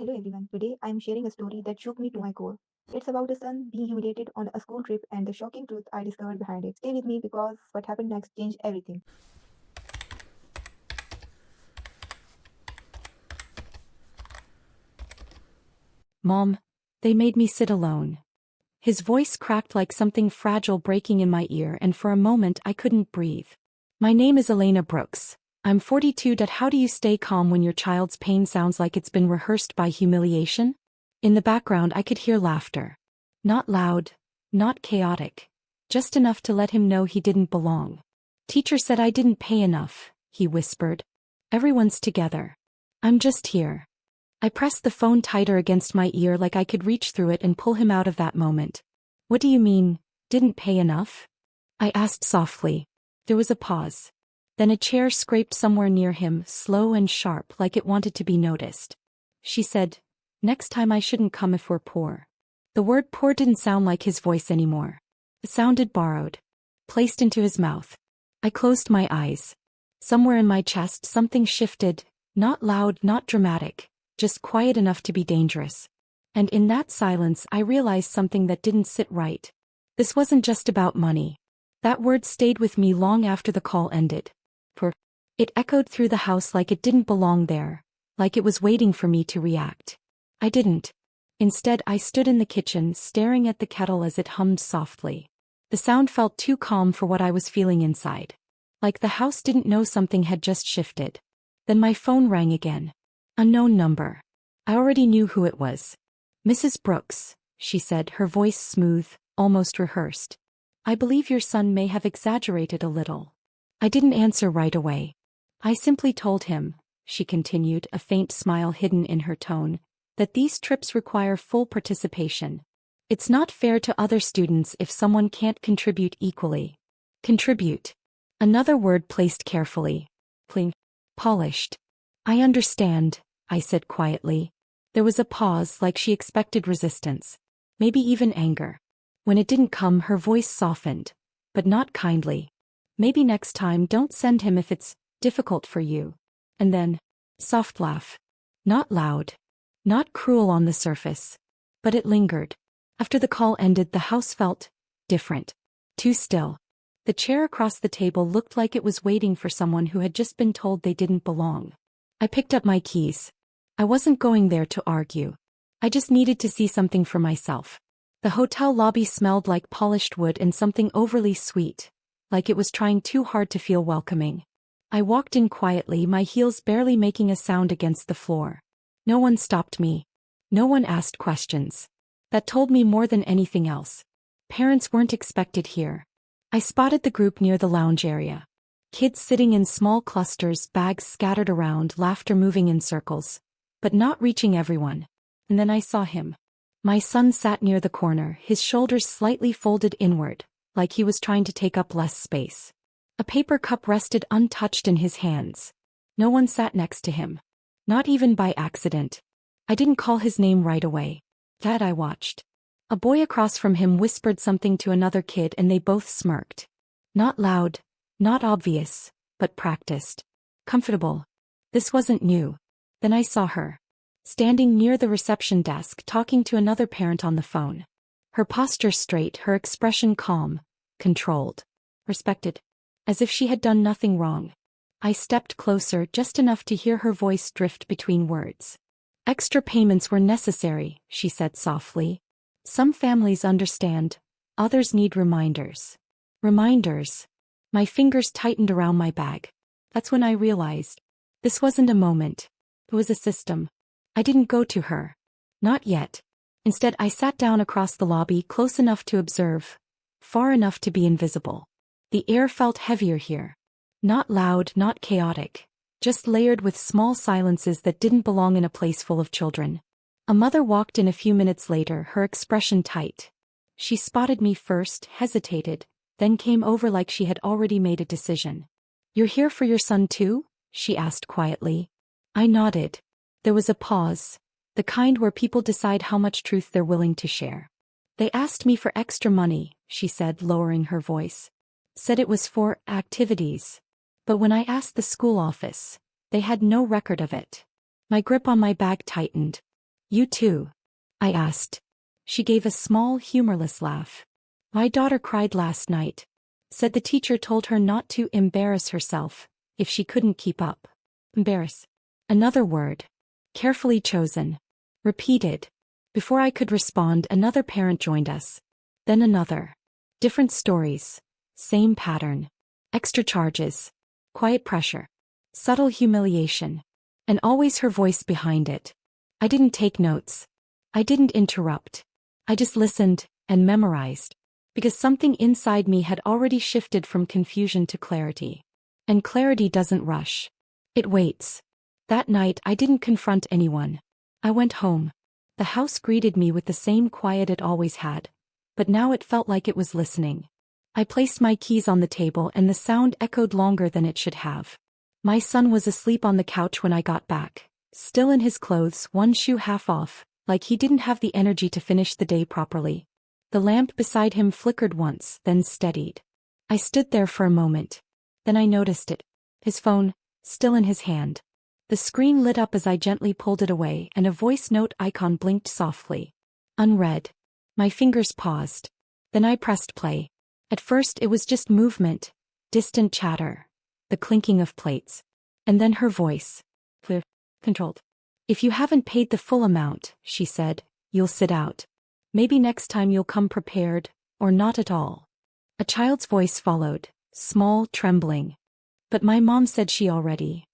Hello everyone. Today I am sharing a story that shook me to my core. It's about a son being humiliated on a school trip and the shocking truth I discovered behind it. Stay with me because what happened next changed everything. Mom, they made me sit alone. His voice cracked like something fragile breaking in my ear, and for a moment I couldn't breathe. My name is Elena Brooks. I'm 42. How do you stay calm when your child's pain sounds like it's been rehearsed by humiliation? In the background I could hear laughter. Not loud, not chaotic. Just enough to let him know he didn't belong. Teacher said I didn't pay enough, he whispered. Everyone's together. I'm just here. I pressed the phone tighter against my ear like I could reach through it and pull him out of that moment. What do you mean, didn't pay enough? I asked softly. There was a pause. Then a chair scraped somewhere near him, slow and sharp like it wanted to be noticed. She said, next time I shouldn't come if we're poor. The word poor didn't sound like his voice anymore. It sounded borrowed. Placed into his mouth. I closed my eyes. Somewhere in my chest something shifted, not loud, not dramatic. Just quiet enough to be dangerous. And in that silence I realized something that didn't sit right. This wasn't just about money. That word stayed with me long after the call ended. For it echoed through the house like it didn't belong there, like it was waiting for me to react. I didn't. Instead I stood in the kitchen staring at the kettle as it hummed softly. The sound felt too calm for what I was feeling inside. Like the house didn't know something had just shifted. Then my phone rang again. Unknown number. I already knew who it was. Mrs. Brooks, she said, her voice smooth, almost rehearsed. I believe your son may have exaggerated a little. I didn't answer right away. I simply told him, she continued, a faint smile hidden in her tone, that these trips require full participation. It's not fair to other students if someone can't contribute equally. Contribute. Another word placed carefully. Clean. Polished. I understand, I said quietly. There was a pause like she expected resistance. Maybe even anger. When it didn't come, her voice softened. But not kindly. Maybe next time don't send him if it's difficult for you. And then, soft laugh. Not loud. Not cruel on the surface. But it lingered. After the call ended, the house felt different. Too still. The chair across the table looked like it was waiting for someone who had just been told they didn't belong. I picked up my keys. I wasn't going there to argue. I just needed to see something for myself. The hotel lobby smelled like polished wood and something overly sweet, like it was trying too hard to feel welcoming. I walked in quietly, my heels barely making a sound against the floor. No one stopped me. No one asked questions. That told me more than anything else. Parents weren't expected here. I spotted the group near the lounge area. Kids sitting in small clusters, bags scattered around, laughter moving in circles. But not reaching everyone. And then I saw him. My son sat near the corner, his shoulders slightly folded inward, like he was trying to take up less space. A paper cup rested untouched in his hands. No one sat next to him. Not even by accident. I didn't call his name right away. That I watched. A boy across from him whispered something to another kid and they both smirked. Not loud. Not obvious, but practiced. Comfortable. This wasn't new. Then I saw her. Standing near the reception desk talking to another parent on the phone. Her posture straight, her expression calm, controlled. Respected. As if she had done nothing wrong. I stepped closer just enough to hear her voice drift between words. Extra payments were necessary, she said softly. Some families understand, others need reminders. Reminders. My fingers tightened around my bag. That's when I realized. This wasn't a moment. It was a system. I didn't go to her. Not yet. Instead I sat down across the lobby, close enough to observe. Far enough to be invisible. The air felt heavier here. Not loud, not chaotic. Just layered with small silences that didn't belong in a place full of children. A mother walked in a few minutes later, her expression tight. She spotted me first, hesitated, then came over like she had already made a decision. You're here for your son too? She asked quietly. I nodded. There was a pause, the kind where people decide how much truth they're willing to share. They asked me for extra money, she said, lowering her voice. Said it was for activities. But when I asked the school office, they had no record of it. My grip on my bag tightened. You too? I asked. She gave a small, humorless laugh. My daughter cried last night. Said the teacher told her not to embarrass herself if she couldn't keep up. Embarrass. Another word. Carefully chosen. Repeated. Before I could respond, another parent joined us. Then another. Different stories. Same pattern. Extra charges. Quiet pressure. Subtle humiliation. And always her voice behind it. I didn't take notes. I didn't interrupt. I just listened and memorized. Because something inside me had already shifted from confusion to clarity. And clarity doesn't rush. It waits. That night I didn't confront anyone. I went home. The house greeted me with the same quiet it always had. But now it felt like it was listening. I placed my keys on the table and the sound echoed longer than it should have. My son was asleep on the couch when I got back. Still in his clothes, one shoe half off, like he didn't have the energy to finish the day properly. The lamp beside him flickered once, then steadied. I stood there for a moment. Then I noticed it. His phone, still in his hand. The screen lit up as I gently pulled it away and a voice note icon blinked softly. Unread. My fingers paused. Then I pressed play. At first it was just movement, distant chatter, the clinking of plates. And then her voice. Clear. Controlled. If you haven't paid the full amount, she said, you'll sit out. Maybe next time you'll come prepared, or not at all. A child's voice followed, small, trembling. But my mom said she already.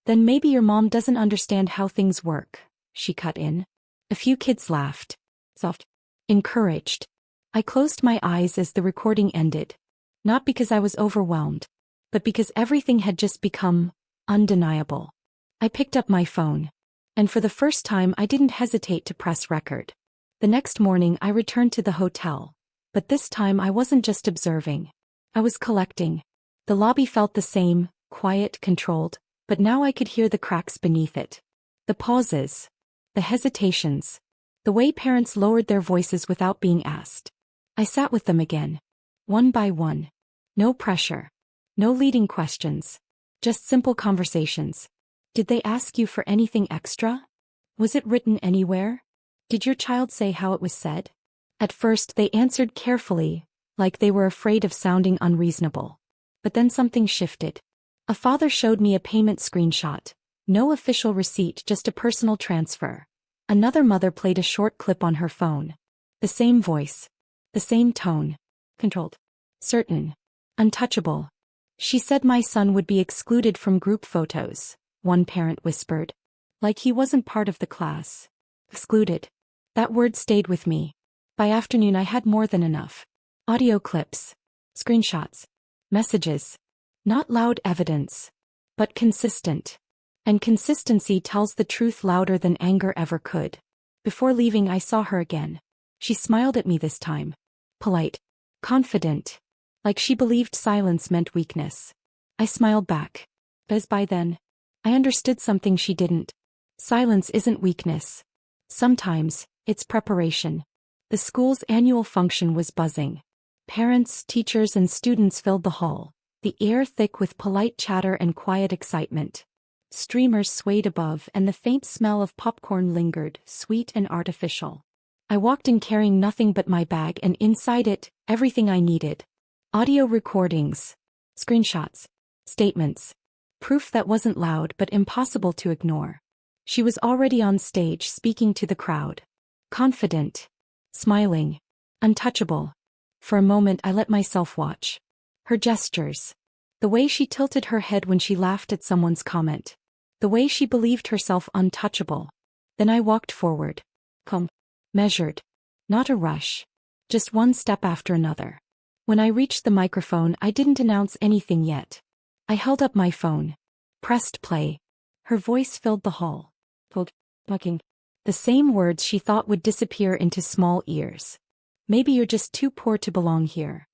Then maybe your mom doesn't understand how things work, she cut in. A few kids laughed. Soft. Encouraged. I closed my eyes as the recording ended. Not because I was overwhelmed, but because everything had just become undeniable. I picked up my phone. And for the first time I didn't hesitate to press record. The next morning I returned to the hotel. But this time I wasn't just observing. I was collecting. The lobby felt the same, quiet, controlled, but now I could hear the cracks beneath it. The pauses. The hesitations. The way parents lowered their voices without being asked. I sat with them again. One by one. No pressure. No leading questions. Just simple conversations. Did they ask you for anything extra? Was it written anywhere? Did your child say how it was said? At first they answered carefully, like they were afraid of sounding unreasonable. But then something shifted. A father showed me a payment screenshot. No official receipt, just a personal transfer. Another mother played a short clip on her phone. The same voice. The same tone. Controlled. Certain. Untouchable. She said my son would be excluded from group photos, one parent whispered. Like he wasn't part of the class. Excluded. That word stayed with me. By afternoon I had more than enough. Audio clips. Screenshots. Messages. Not loud evidence. But consistent. And consistency tells the truth louder than anger ever could. Before leaving I saw her again. She smiled at me this time. Polite. Confident. Like she believed silence meant weakness. I smiled back. As by then, I understood something she didn't. Silence isn't weakness. Sometimes, it's preparation. The school's annual function was buzzing. Parents, teachers, and students filled the hall, the air thick with polite chatter and quiet excitement. Streamers swayed above and the faint smell of popcorn lingered, sweet and artificial. I walked in carrying nothing but my bag and inside it, everything I needed. Audio recordings. Screenshots. Statements. Proof that wasn't loud but impossible to ignore. She was already on stage speaking to the crowd. Confident. Smiling. Untouchable. For a moment I let myself watch. Her gestures. The way she tilted her head when she laughed at someone's comment. The way she believed herself untouchable. Then I walked forward. Calm. Measured. Not a rush. Just one step after another. When I reached the microphone I didn't announce anything yet. I held up my phone. Pressed play. Her voice filled the hall. Fucking. The same words she thought would disappear into small ears. Maybe you're just too poor to belong here.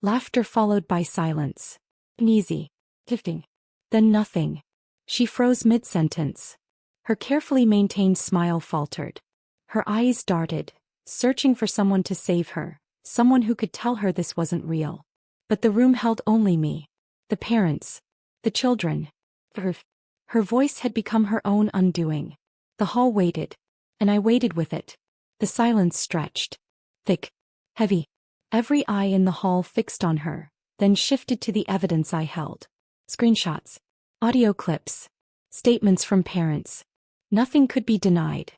Laughter followed by silence. Uneasy. Gifting. Then nothing. She froze mid-sentence. Her carefully maintained smile faltered. Her eyes darted, searching for someone to save her, someone who could tell her this wasn't real. But the room held only me. The parents. The children. Her voice had become her own undoing. The hall waited. and I waited with it. The silence stretched. Thick. Heavy. Every eye in the hall fixed on her, then shifted to the evidence I held. Screenshots. Audio clips. Statements from parents. Nothing could be denied.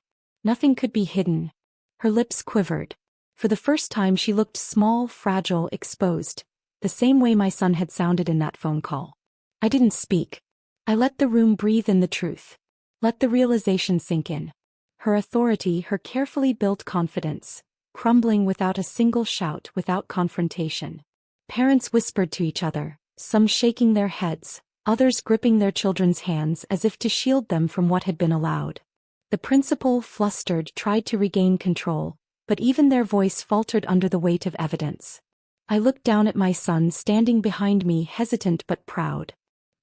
Nothing could be hidden. Her lips quivered. For the first time she looked small, fragile, exposed, the same way my son had sounded in that phone call. I didn't speak. I let the room breathe in the truth. Let the realization sink in. Her authority, her carefully built confidence, crumbling without a single shout, without confrontation. Parents whispered to each other, some shaking their heads, others gripping their children's hands as if to shield them from what had been allowed. The principal, flustered, tried to regain control, but even their voice faltered under the weight of evidence. I looked down at my son standing behind me, hesitant but proud.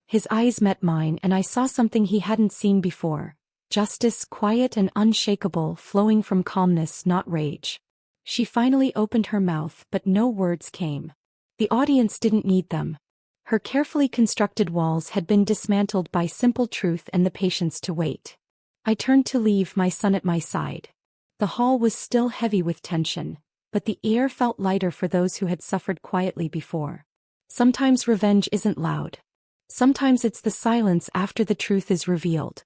His eyes met mine and I saw something he hadn't seen before. Justice, quiet and unshakable, flowing from calmness, not rage. She finally opened her mouth, but no words came. The audience didn't need them. Her carefully constructed walls had been dismantled by simple truth and the patience to wait. I turned to leave, my son at my side. The hall was still heavy with tension, but the air felt lighter for those who had suffered quietly before. Sometimes revenge isn't loud. Sometimes it's the silence after the truth is revealed.